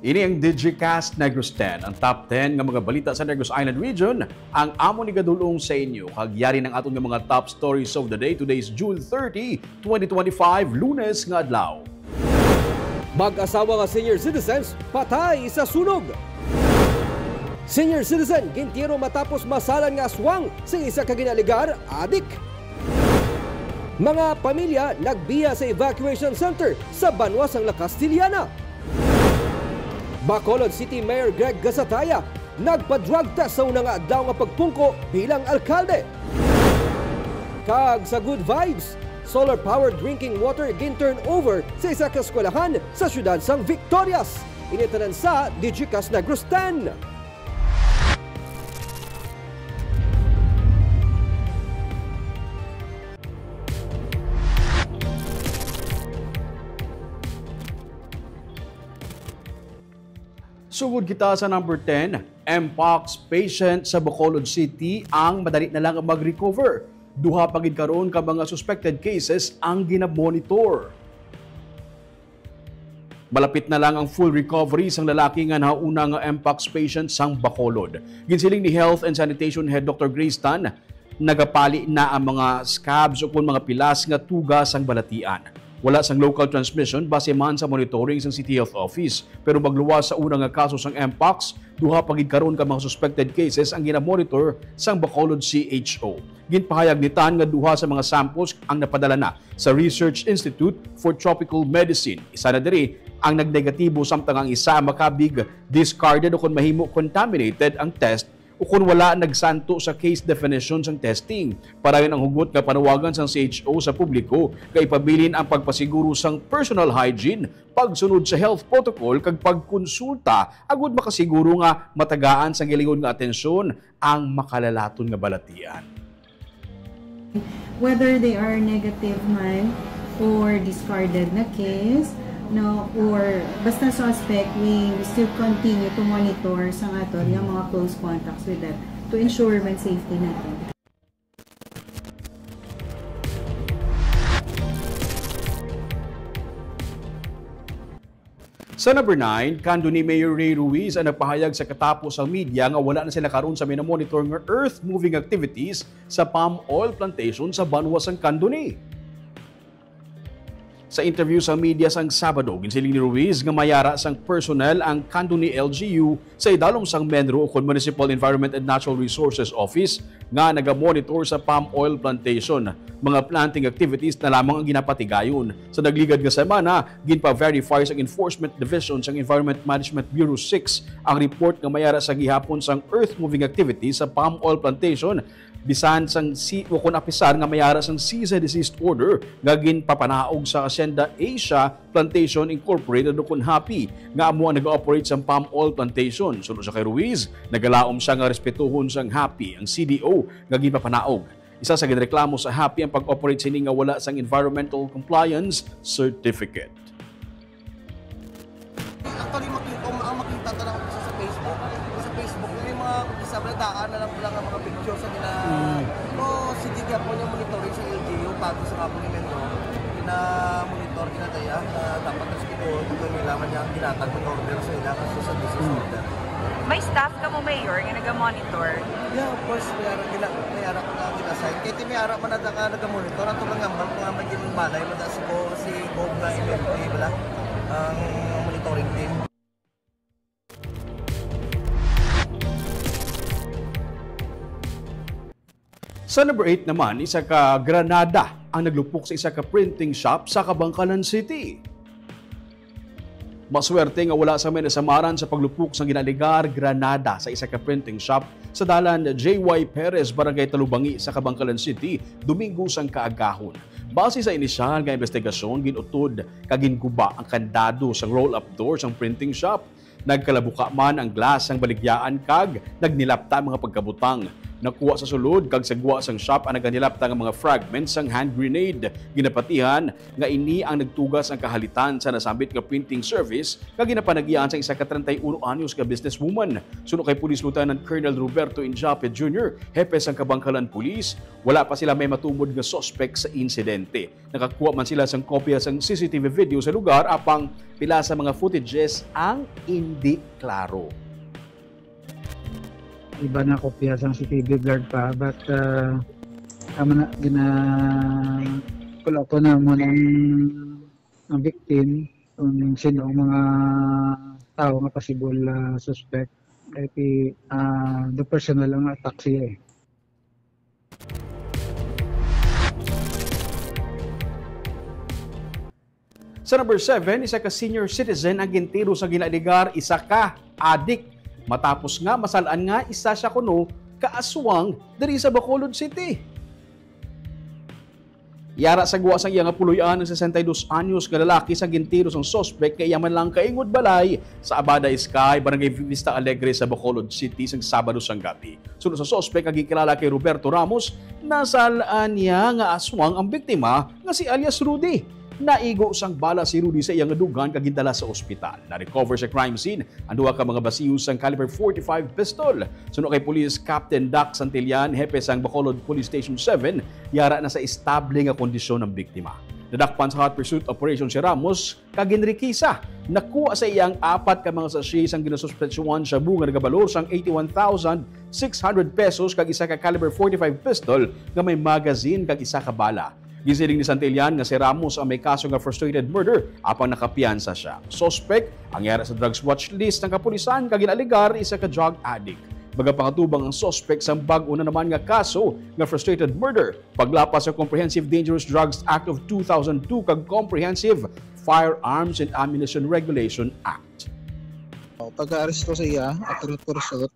Ini ang Digicast Negros 10, ang top 10 ng mga balita sa Negros Island Region. Ang amo ni gadulong sa inyo, kagyari ng atong mga top stories of the day. Today is June 30, 2025, Lunes nga adlaw. Mag-asawa nga senior citizens, patay sa sunog. Senior citizen, gintiro matapos masalan nga aswang sa isa ka ginaligar, adik. Mga pamilya nagbiya sa evacuation center sa Banwasang La Castillana. Bacolod City Mayor Greg Gasataya nagpa-drug test sa unang adlaw nga pagpungko bilang alkalde. Kag sa good vibes, solar-powered drinking water gin-turn over sa isa ka eskwelahan sa siyudad sang Victorias. Initanan sa Digicast Negros 10. Sugod kita sa number 10, Mpox patient sa Bacolod City ang madali na lang mag-recover. Duha pagid karon ka mga suspected cases ang ginamonitor. Malapit na lang ang full recovery sang lalaki nga nauna nga Mpox patient sang Bacolod. Ginsiling ni Health and Sanitation Head Dr. Grace Tan, nagapali na ang mga scabs o kung mga pilas nga tuga sang balatian. Wala sang local transmission base man sa monitoring sang City Health Office. Pero magluwas sa unang nga kaso sang Mpox, duha pagid karon ka mga suspected cases ang ginamonitor sang Bacolod CHO. Ginpahayag ni Tan nga duha sa mga samples ang napadala na sa Research Institute for Tropical Medicine. Isa na diri ang nagnegatibo samtang ang isa makabig discarded o kung mahimo contaminated ang test o kung wala nagsanto sa case definition sang testing. Parayon ang hugot nga panawagan sang CHO sa publiko kay pabilin ang pagpasiguro sang personal hygiene, pagsunod sa health protocol kag pagkonsulta agud makasiguro nga matagaan sang gilingon nga atensyon ang makalalaton nga balatian. Whether they are negative man or discarded na case, no, or basta suspect, we still continue to monitor sa aton yung mga close contacts with them to ensure man safety natin. Sa number 9, kando ni Mayor Ray Ruiz ang nagpahayag sa katapos ang media nga wala na sila karon sa minamonitor nga earth-moving activities sa palm oil plantation sa Banwasang Candoni. Sa interview sa media sang Sabado, ginsiling ni Ruiz nga mayara sang personnel ang Candoni LGU sa idalom sang Menro o Municipal Environment and Natural Resources Office nga nagamonitor sa palm oil plantation. Mga planting activities na lamang ang ginapatigayon. Sa nagligad nga semana, ginpa-verify sang Enforcement Division sang Environment Management Bureau 6 ang report nga mayara sa gihapon sang earth-moving activities sa palm oil plantation. Bisan sang kung apisar nga mayara sang cease and desist order nga ginpapanaog sa Hacienda Asia Plantation Incorporated o Happy nga amo ang nag-operate sa palm oil plantation. Sunod sa kay Ruiz, nagalaom siya nga respetuhon sang Happy ang CDO nga ginpapanaog. Isa sa ginreklamo sa Happy ang pag-operate sini nga wala sang environmental compliance certificate. Actually, makita talaga sa Facebook. Sa Facebook, may mga sabladaan na lang ang mga pictures sa nila. Sige nga po yung monitoring sa LGU, pati sa kapulimento, na-monitor kinataya na dapat na sige po, ito nila man yung ginatag mag-order sa ila kasi sa business order. May staff ka mo, Mayor, nga nag-monitor? Yeah, of course, mayara ko na ginasay. Kaya mayara man na nag-monitor, ang tulang ngambal kung nga maging balay, madaas ko si Bob na MLP, ang monitoring team. Sa number 8 naman, isa ka Granada ang naglupok sa isa ka printing shop sa Kabangkalan City. Maswerte nga wala sa may nasamaran sa paglupok sa ginaligar Granada sa isa ka printing shop sa dalan J.Y. Perez, Barangay Talubangi sa Kabangkalan City, Domingo sang kaagahon. Base sa inisyal nga investigasyon, ginutod kaginguba ang kandado sa roll-up door sang printing shop. Nagkalabuka man ang glass ang baligyaan kag nagnilapta mga pagkabutang. Nakuha sa sulod kag sagwa sang shop ang naganilapta nga mga fragments sang hand grenade. Ginapatihan nga ini ang nagtugas ang kahalitan sa nasambit nga printing service kag ginapanagian sa isa ka 31 anyos ka businesswoman. Suno kay Police Lieutenant Colonel Roberto Injape Jr., hepe sang Kabangkalan Police, wala pa sila may matumod nga suspect sa insidente. Nakakuha man sila sang kopya sang CCTV video sa lugar apang pila sa mga footages ang hindi klaro. Iba na kopya sa CCTV guard pa, but pula ko na mo ng victim kung sino ang mga tao nga possible suspect. The personal ang attack siya eh. Sa number 7, isa ka senior citizen ang gintiro sa ginaligar, isa ka adik. Matapos nga masalaan nga isa siya kuno kaaswang diri sa Bacolod City. Yara sa guwa sang iya nga puloy-an ng 62 anyos nga lalaki sa gintiro sang suspect kay yaman lang kaingod balay sa Abada Sky, Barangay Vista Alegre sa Bacolod City sang Sabado sang gabi. Sunod sa suspect ang gikilala kay Roberto Ramos, nasalaan niya nga aswang ang biktima nga si alias Rudy. Naigo sang bala si Rudy sa iyang dugan kag gidala sa ospital. Na-recover sa crime scene ang duha ka mga basiyos sang caliber 45 pistol. Suno kay Police Captain Dax Santillan, hepe sang Bacolod Police Station 7, yara na sa estable nga kondisyon ng biktima. Nadakpan sa hot pursuit operation si Ramos kag ginrikisa. Nakuha sa iyang 4 ka mga sachet sang ginasuspetsyohan sa bunga nagabalor sang 81,600 pesos kag isa ka caliber 45 pistol nga may magazine kag isa ka bala. Gisiling ni Santillan nga si Ramos ang may kaso nga frustrated murder apang nakapiyansa siya. Suspect ang yara sa drugs watch list ng kapulisan kag ginaligar isa ka drug addict. Baga pangatubang ang suspect sa bag-o na naman nga kaso nga frustrated murder, paglapas sa Comprehensive Dangerous Drugs Act of 2002 kag Comprehensive Firearms and Ammunition Regulation Act. Pag-aaresto sa iya at pursuit,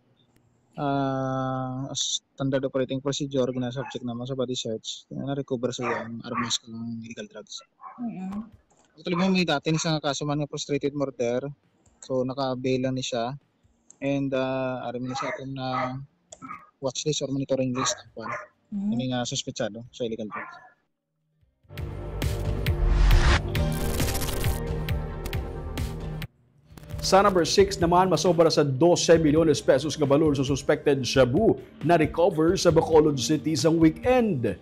standard operating procedure gina-subject naman sa body search, na-recover sa iyang armas ng illegal drugs. Actually, may dati ni sa kaso man nga frustrated murder, so naka-bail lang ni siya, and arami na sa atin na watch list or monitoring list ini nga suspetsado sa illegal drugs. Sa number 6 naman, masobra sa 12 milyones pesos nga balor sa suspected shabu na recover sa Bacolod City sa weekend.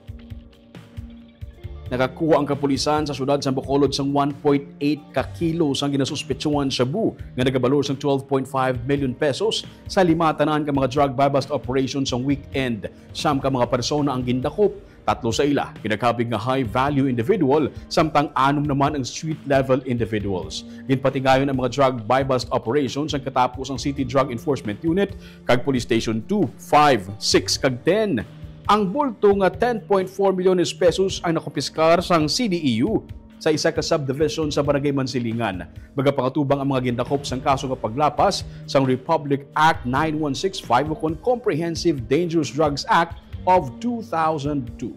Nakakuha ang kapulisan sa syudad sa Bacolod sang 1.8 ka kilo sang ginasuspetsuhan shabu nga nagabalor sang 12.5 million pesos sa 5 tanan ka mga drug buy-bust operations sa weekend. Siyam ka mga persona ang gindakop, 3 sa ila pinagkabig nga high-value individual, samtang 6 naman ang street-level individuals. Ginpatigayon ang mga drug buy-bust operations ang katapos ang City Drug Enforcement Unit kag Police Station 2, 5, 6 kag 10. Ang bulto nga 10.4 milyones pesos ang nakumpiskar sang CDEU sa isa ka subdivision sa Barangay Mansilingan. Baga pangatubang ang mga gindakop sang kaso nga paglapas sang Republic Act 9165 o Comprehensive Dangerous Drugs Act of 2002.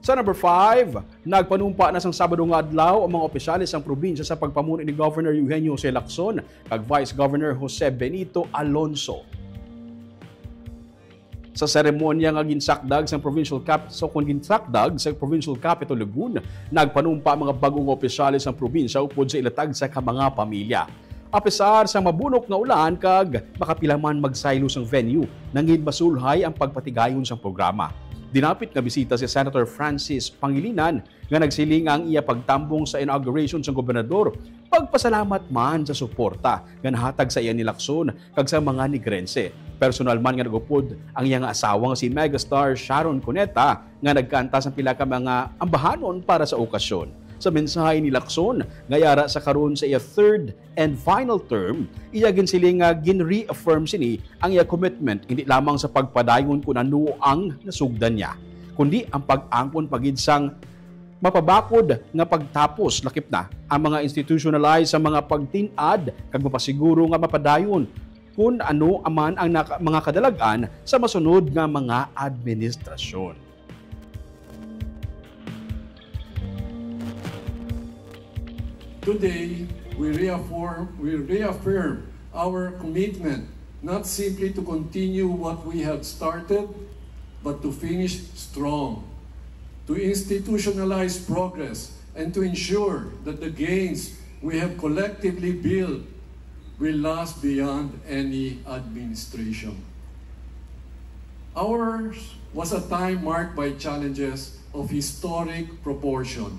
Sa number 5, nagpanumpa na sang Sabado nga adlaw ang mga opisyalis ng probinsya sa pagpamuno ni Governor Eugenio C. Lacson kag Vice Governor Jose Benito Alonso. Sa seremonya nga ginsakdag sa provincial capital Lagun, nagpanumpa mga bagong opisyalis ng probinsya upod sa ilatag sa mga pamilya. Apesar sa mabunok nga ulan kag makapilaman magsaylo sang venue, nangin masulhay ang pagpatigayon sa programa. Dinapit nga bisita si Senator Francis Pangilinan nga nagsiling ang iya pagtambong sa inauguration sa gobernador. Pagpasalamat man sa suporta nga nahatag sa iya ni Lacson kag sa mga Negrense. Personal man nga nagupod ang iya nga asawa nga si megastar Sharon Cuneta nga nagkanta sa pila ka mga ambahanon para sa okasyon. Sa mensahe ni Lacson, ngayara sa karon sa iya third and final term, iya ginsiling nga gin-reaffirm sini ang iya commitment hindi lamang sa pagpadayon kung ano ang nasugdan niya, kundi ang pag-angkon pagidsang mapabakod nga pagtapos lakip na ang mga institutionalize sa mga pagtinad kag mapasiguro nga mapadayon kung ano aman ang mga kadalagan sa masunod nga mga administrasyon. Today, we reaffirm our commitment not simply to continue what we have started, but to finish strong, to institutionalize progress, and to ensure that the gains we have collectively built will last beyond any administration. Ours was a time marked by challenges of historic proportion,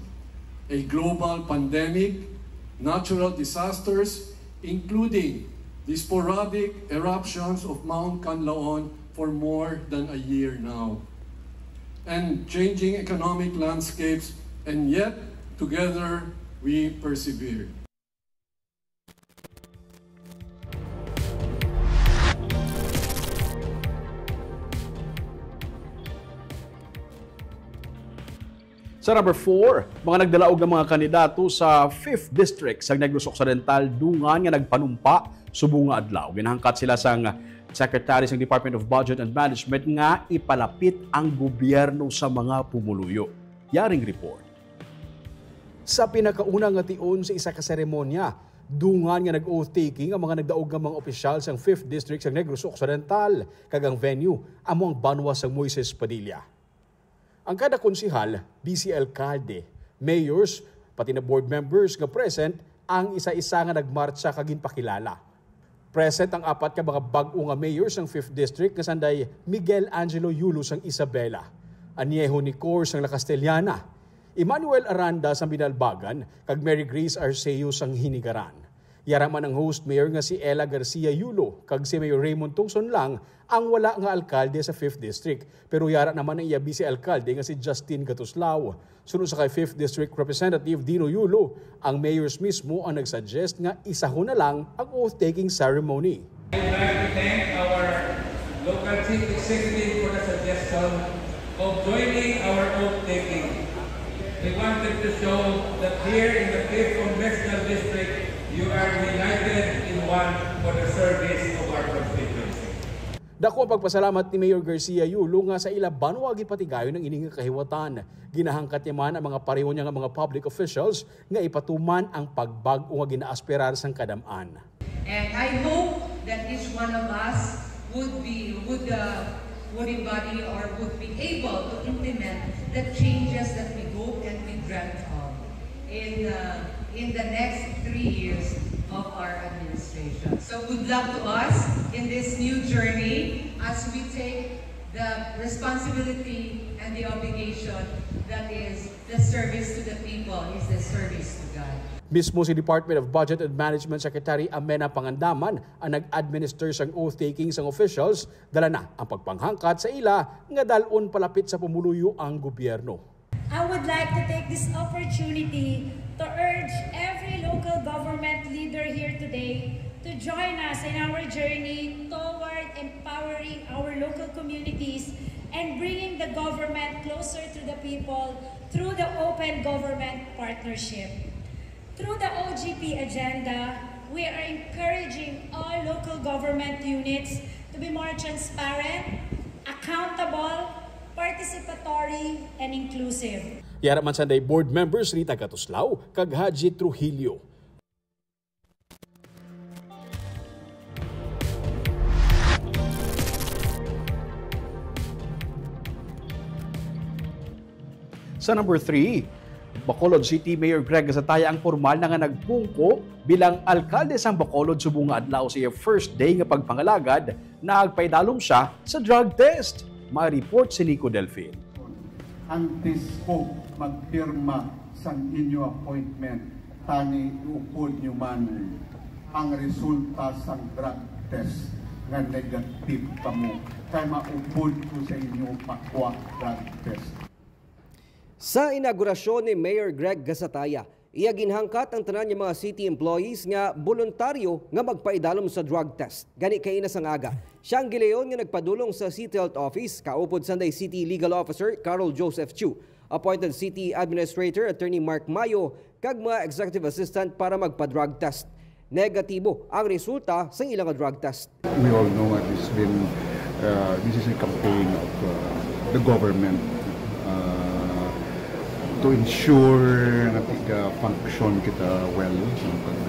a global pandemic, natural disasters, including the sporadic eruptions of Mount Canlaon for more than a year now, and changing economic landscapes, and yet, together, we persevered. Sa number 4, mga nagdalaog ng mga kandidato sa 5th District sa Negros Occidental dungan nga nagpanumpa subong nga adlaw. Ginahangkat sila sang Secretary ng Department of Budget and Management nga ipalapit ang gobyerno sa mga pumuluyo. Yaring report. Sa pinakaunang nga tion sa isa ka seremonya, dungan nga nag-oath-taking ang mga nagdaog ng mga opisyal sa 5th District sa Negros Occidental kag ang venue amo ang banwa sa Moises Padilla. Ang kada konsihal, BC Alcalde, mayors, pati na board members nga present, ang isa-isa nga nagmarcha kagin pakilala. Present ang 4 ka mga bag-o nga mayors ng 5th District nga sanday Miguel Angelo Yulos ang Isabela, Aniejo Nicors ang La Castellana, Emmanuel Aranda sa Binalbagan, kag Mary Grace Arceo sang Hinigaran. Yaraman ang host mayor nga si Ella Garcia Yulo, kag si Mayor Raymond Tungson lang ang wala nga alkalde sa 5th District. Pero yara naman ang iya vice alkalde nga si Justin Gatuslao. Sunod sa kay 5th District Representative Dino Yulo, ang mayors mismo ang nagsuggest nga isahon na lang ang oath-taking ceremony. I would like to thank our local chief executive for the suggestion of joining our oath-taking. We wanted to show that here in the 5th Congressional District, you are united in one for the service of our constituency. Dako ang pagpasalamat ni Mayor Garcia Yulo nga sa ila banwagi patigayon ng ining kahiwatan. Ginahangkat niya man ang mga pareho niya nga mga public officials nga ipatuman ang pagbag-o nga ginaaspirar sang kadam-an. And I hope that each one of us would embody or would be able to implement the changes that we hope and we dreamt of in the next 3 years of our administration. So good luck to us in this new journey as we take the responsibility and the obligation that is the service to the people, is the service to God. Mismo si Department of Budget and Management Secretary Amena Pangandaman ang nag-administer sang oath-taking sang officials, dala na ang pagpanghangkat sa ila nga dalon palapit sa pumuluyo ang gobyerno. I would like to take this opportunity to urge every local government leader here today to join us in our journey toward empowering our local communities and bringing the government closer to the people through the Open Government Partnership. Through the OGP agenda, we are encouraging all local government units to be more transparent, accountable, participatory, and inclusive. Yaraman sanday board members Rita Gatuslao kag Haji Trujillo. Sa number 3, Bacolod City Mayor Greg Gasataya ang formal na nga nagpungko bilang alkalde sang Bacolod subong nga adlaw sa first day nga pagpangalagad, nagpaidalom siya sa drug test. Ma-report si Nico Delfin. Antes po magpirma sang inyo appointment, tani upod nyo man ang resulta sang drug test nga negative pa mo. Kaya maupod ko sa inyo pakwa drug test. Sa inaugurasyon ni Mayor Greg Gasataya, iya ginhangkat ang tanan ng mga city employees nga voluntaryo nga magpaidalom sa drug test. Gani kay ina sang aga. Siyang gileon nga nagpadulong sa City Health Office, kaupod sanday City Legal Officer Carol Joseph Chu, appointed City Administrator Attorney Mark Mayo, kag mga Executive Assistant para magpa-drug test. Negatibo ang resulta sa ilang drug test. We all know that this is a campaign of the government to to ensure na function kita well pag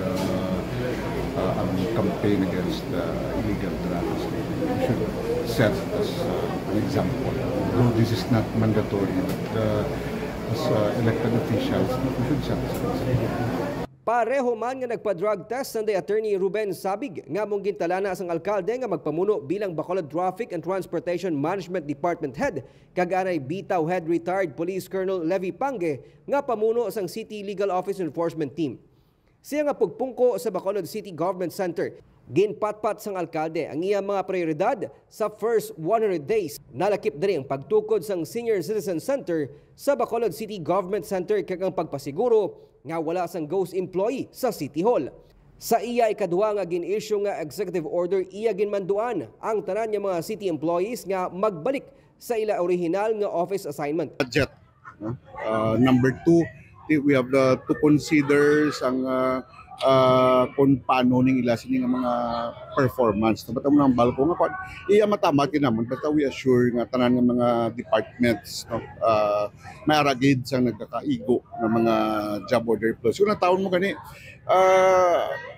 ang campaign against illegal drugs. We should set as an example. Though this is not mandatory, but as elected officials, we should set as an example. Pareho man nga nagpa-drug test Sunday Attorney Ruben Sabig nga mong gintalana sang alkalde nga magpamuno bilang Bacolod Traffic and Transportation Management Department Head kag anay bitaw head retired Police Colonel Levi Pange nga pamuno sang City Legal Office Enforcement Team. Siya nga pagpungko sa Bacolod City Government Center. Ginpatpat sang alkalde ang iyang mga prioridad sa first 100 days. Nalakip diri ang pagtukod sang Senior Citizen Center sa Bacolod City Government Center kag ang pagpasiguro nga wala sang ghost employee sa City Hall. Sa iya ikaduha nga gin-issue nga executive order, iya ginmanduan ang tanan nga mga city employees nga magbalik sa ila original nga office assignment. Budget. Number 2, we have to consider sang kung paano ning ila sini nga mga performance. Basta mo nang balko nga iya matama kinamon basta we assure nga tanan nga mga departments may aragid sang nagkakaigo ng mga job order plus. Kung taon mo gani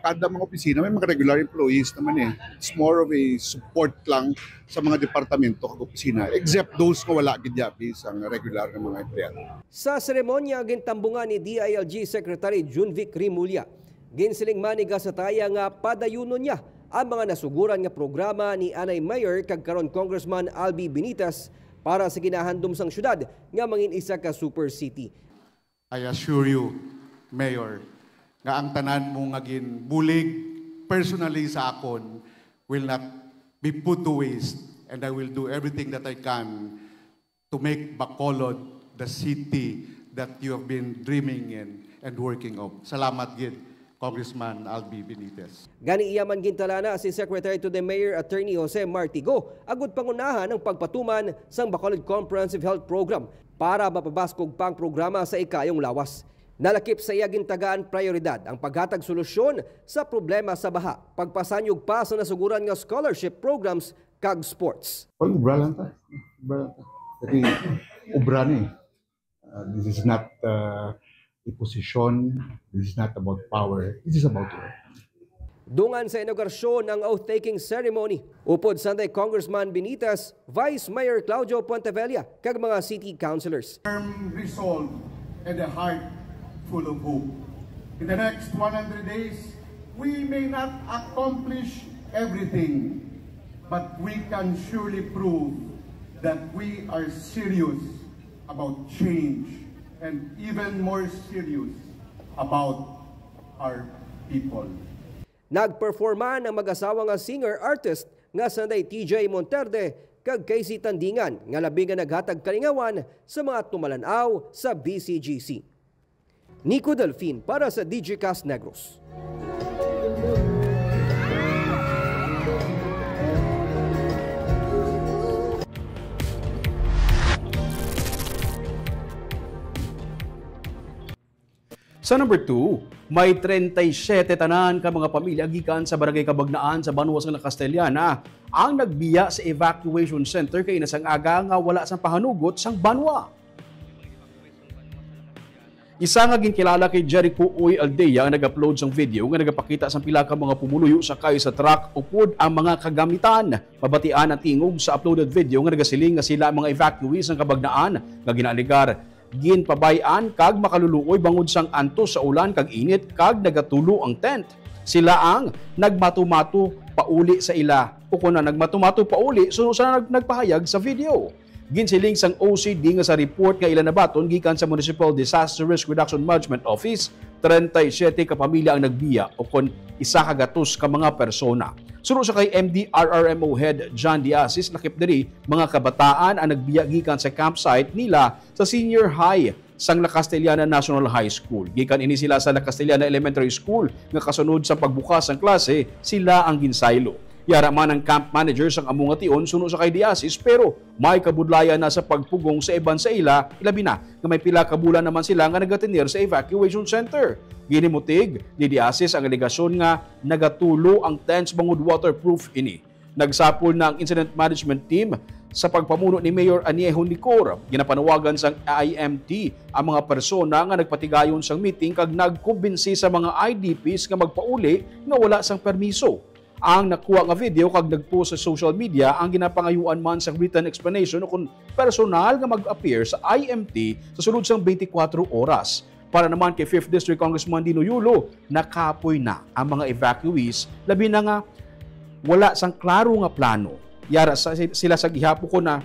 kada mga opisina may mga regular employees naman eh. It's more of a support lang sa mga departamento kag opisina except those nga wala gid yapi sang regular nga mga empleyado. Sa seremonya gintambungan ni DILG Secretary Junvic Rimulya, ginsiling man ni Gasataya nga padayunon niya ang mga nasuguran nga programa ni Anay Mayor kag karon Congressman Albi Benitez para sa ginahandom sang syudad nga mangin isa ka super city. I assure you, Mayor, nga ang tanan mo nga ginbulig personally sa akon will not be put to waste, and I will do everything that I can to make Bacolod the city that you have been dreaming in and working of. Salamat gid, Congressman Albi Benitez. Gani iya man gintalana si Secretary to the Mayor Attorney Jose Martigo agud pangunahan ng pagpatuman sang Bacolod Comprehensive Health Program para mapabaskog pang programa sa ikayong lawas. Nalakip sa iya gintagaan prioridad ang paghatag solusyon sa problema sa baha, pagpasanyog pa sa nasuguran nga scholarship programs kag sports. Ubra lang ta. Kasi ubra ni. This is not a position, this is not about power, this is about work. Dungan sa inaugurasyon ng oath-taking ceremony, upod Sunday Congressman Benitez, Vice Mayor Claudio Pontevilla, kag mga city councilors. Firm resolve and a heart full of hope. In the next 100 days, we may not accomplish everything, but we can surely prove that we are serious about change and even more serious about our people. Nagperforman ang mag-asawa nga singer-artist nga Sunday TJ Monterde kag Casey Tandingan nga labi nga naghatag kalingawan sa mga tumalanaw sa BCGC. Nico Delfin para sa DigiCast Negros. Sa number 2, may 37 tanan ka mga pamilya gikan sa Barangay Kabagnaan sa Banwa sa Castellana ang nagbiya sa evacuation center kay nasang aga nga wala sang pahanugot sang Banwa. Isa nga ginkilala kay Jericho Uy Aldea ang nag-upload sang video nga nagapakita sang pila ka mga pumuluyo sakay sa truck upod ang mga kagamitan. Mabatian ang tingog sa uploaded video nga nagasiling nga sila mga evacuees ng Kabagnaan nga ginaligar ginpabayan kag makaluluoy bangod sang antos sa ulan kag init kag nagatulo ang tent. Sila ang nagmatu-matu pauli sa ila. O kung na nagmatu-matu pauli, sunod sa nagpahayag sa video. Ginsiling sang OCD nga sa report nga ilan nabaton gikan sa Municipal Disaster Risk Reduction Management Office, 37 ka pamilya ang nagbiya o kon isa ka gatos ka mga persona. Sunod sa kay MDRRMO Head John Diasis, nakip diri mga kabataan ang nagbiya gikan sa campsite nila sa Senior High sang La Castellana National High School. Gikan ini sila sa La Castellana Elementary School nga kasunod sa pagbukas ng klase, sila ang ginsaylo. Yara man ang camp manager sang among ation sunod sa kay Diasis pero may kabudlayan na sa pagpugong sa iban sa ila, ilabi na nga may pila ka bulan naman sila nga nagatenir sa evacuation center. Ginimutig ni Diasis ang alegasyon nga nagatulo ang tents bangod waterproof ini. Nagsapol na ang incident management team Sa pagpamuno ni Mayor Aniejo Nicor, ginapanawagan sang IMT ang mga persona nga nagpatigayon sang meeting kag nagkumbinsi sa mga IDPs nga magpauli nga wala sang permiso. Ang nakuha nga video kag nagpost sa social media ang ginapangayuan man sang written explanation kung personal nga mag-appear sa IMT sa sulod sang 24 oras. Para naman kay 5th District Congressman Dino Yulo, nakapoy na ang mga evacuees, labi na nga wala sang klaro nga plano. Yara sila sa gihapo ko na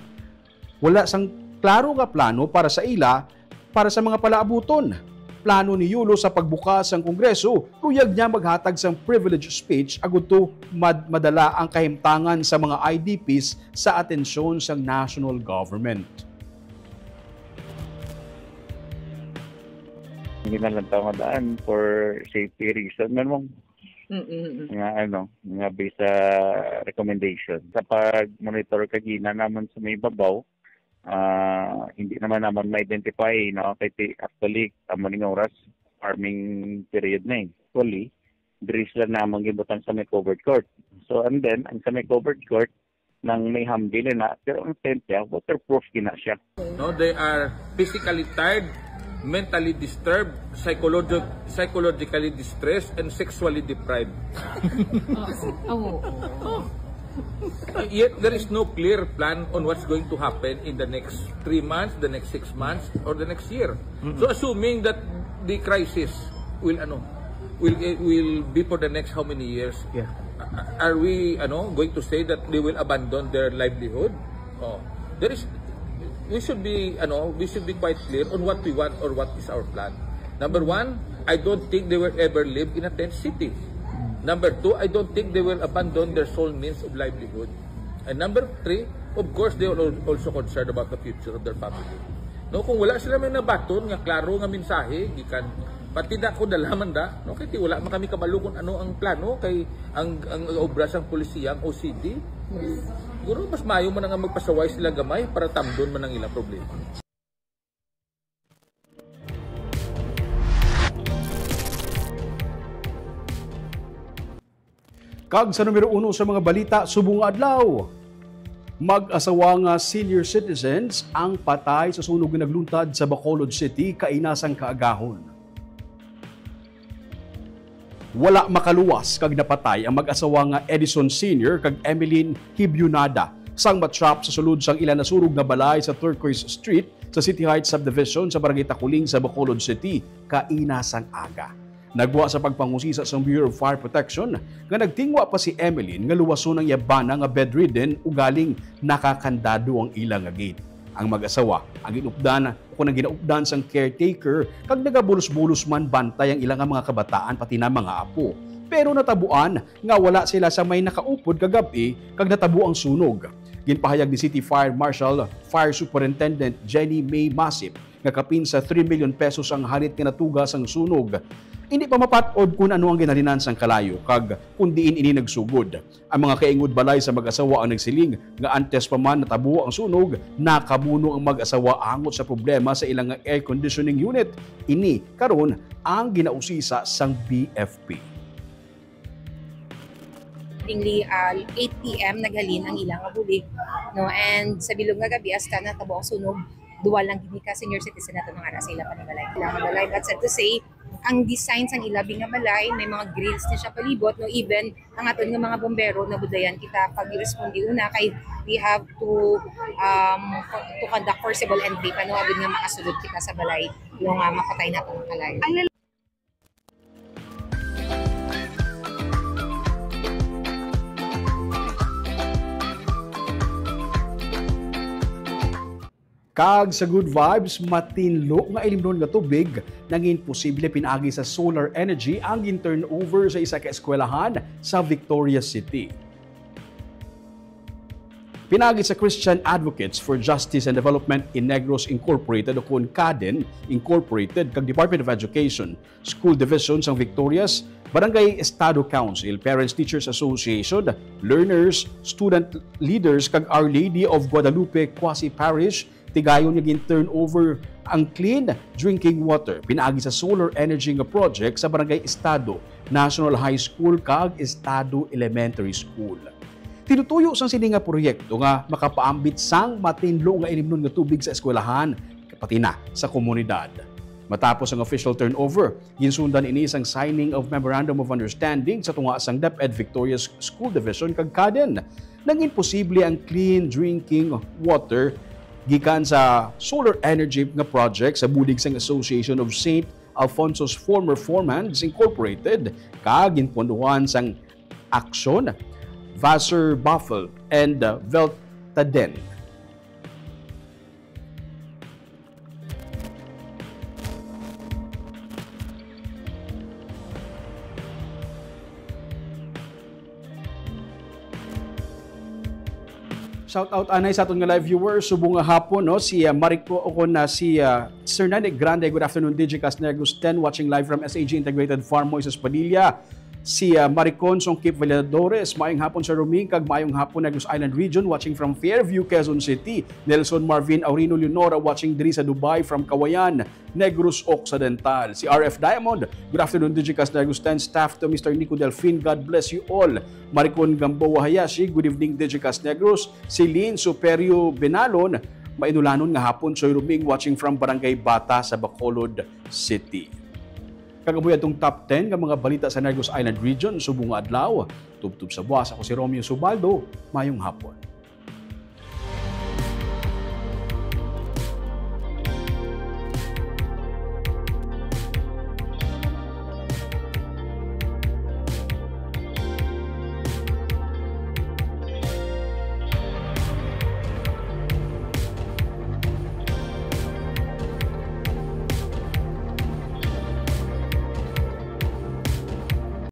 wala sang klaro nga plano para sa ila para sa mga palaabuton. Plano ni Yulo sa pagbukas ng Kongreso, kuyag niya maghatag sang privilege speech agud to madala ang kahimtangan sa mga IDPs sa atensyon sang national government. Hindi na lang tayo madaan for safety reason. Nga based sa recommendation. Kapag monitor kagina naman sa may babaw, hindi naman ma-identify, no? Kasi actually, maning oras, farming period na Actually, there is lang naman gibutan sa may covered court. So, and then, ang sa may covered court, nang may hambil na, pero ang tent niya, waterproof gina siya. No, they are physically tired, mentally disturbed, psychologically distressed, and sexually deprived. Yet there is no clear plan on what's going to happen in the next 3 months, the next 6 months, or the next year. So assuming that the crisis will be for the next how many years? Yeah. Are we going to say that they will abandon their livelihood? We should be quite clear on what we want or what is our plan. Number 1, I don't think they will ever live in a tent city. Number 2, I don't think they will abandon their sole means of livelihood. And number 3, of course, they are also concerned about the future of their family. No, kung wala sila may nabaton nga klaro nga mensahe gikan pati da ko dalaman da, no, kay wala man kami kabalo kung ano ang plano kay ang obra sang polisiya ang OCD. Siguro mas mayo man nga magpasaway sila gamay para tamdon man ang ilang problema. Kag sa numero 1 sa mga balita, subong adlaw. Mag-asawa nga senior citizens ang patay sa sunog nga nagluntad sa Bacolod City kainasang kaagahon. Wala makaluwas kag napatay ang mag-asawa nga Edison Sr. kag Emeline Hibyunada sang matrap sa sulod sang ilan nasurog na balay sa Turquoise Street sa City Heights Subdivision sa Barangay Takuling sa Bacolod City kainasang aga. Nagwa sa pagpangusisa sa Bureau of Fire Protection nga nagtingwa pa si Emeline nga luwason ang yabana nga bedridden ugaling nakakandado ang ilang nga gate. Ang mag-asawa ang ginaupdan sang caretaker kag nagabulos-bulos man bantay ang ilang mga kabataan pati na mga apo. Pero natabuan nga wala sila sa may nakaupod kagabi kag natabo ang sunog. Ginpahayag ni City Fire Marshal Fire Superintendent Jenny May Masip nga kapin sa 3 million pesos ang halit nga natugas ang sunog. Hindi pa mapatod kung ano ang ginalinan sang kalayo kag kung diin ini nagsugod. Ang mga kaingod balay sa mag-asawa ang nagsiling nga antes pa man natabo ang sunog, nakamuno ang mag-asawa angot sa problema sa ilang air conditioning unit. Ini karon ang ginausisa sang BFP. 8 PM naghalin ang ilang bulig, no, and sa bilog nga gabi hasta natabo ang sunog, duwal lang gid ka senior citizen nato nga ara sa ila panibalay. Ilang balay, but sad to say ang design sang ilabing nga balay may mga grills na siya palibot, no, even ang aton nga mga bombero na budayan kita pag i-respondi una kay we have to conduct forcible entry pano abid nga makasulod kita sa balay yung mapatay nato ang kalayo. Kag sa good vibes, matinlo nga ilimnon nga tubig nangin posible pinagi sa solar energy ang turnover sa isa ka eskwelahan sa Victoria City. Pinagi sa Christian Advocates for Justice and Development in Negros Incorporated o kun CADEN Incorporated kag Department of Education, School Division sang Victorias, Barangay Estado Council, Parents Teachers Association, learners, student leaders kag Our Lady of Guadalupe Quasi Parish tigayon naging turnover ang clean drinking water pinaagi sa solar energy nga project sa Barangay Estado National High School kag Estado Elementary School. Tinutuyo sang sini nga proyekto nga makapaambit sang matinlo nga inimnon nga tubig sa eskwelahan pati na sa komunidad. Matapos ang official turnover, ginsundan ini sang signing of Memorandum of Understanding sa tunga sang DepEd Victoria School Division kag Kaden. Naging posible ang clean drinking water gikan sa solar energy nga project sa bulig sang Association of St. Alfonso's Former Foremans Incorporated kag ginponduhan sang Action, Vassar Buffel and Veltaden. Shout out anay sa aton nga live viewers subong nga hapon no si Marico o na si Sir Nane Grande. Good afternoon Digicast Negros 10 watching live from SAG Integrated Farm Moises Padilla. Si Maricon Songkip Valladores, maayong hapon sa Ruming, kag maayong hapon Negros Island Region, watching from Fairview, Quezon City. Nelson Marvin Aurino Leonora, watching diri sa Dubai from Kawayan, Negros Occidental. Si RF Diamond, good afternoon Digicast Negros 10, staff to Mr. Nico Delfin, God bless you all. Maricon Gamboa Hayashi, good evening Digicast Negros. Si Lynn Superio Benalon, mainulanon nga hapon sa Ruming, watching from Barangay Bata sa Bacolod City. Kagabuhi atong top 10 ng mga balita sa Negros Island Region, subong nga adlaw. Tubtub sa buwas, ako si Romeo Subaldo, mayong hapon.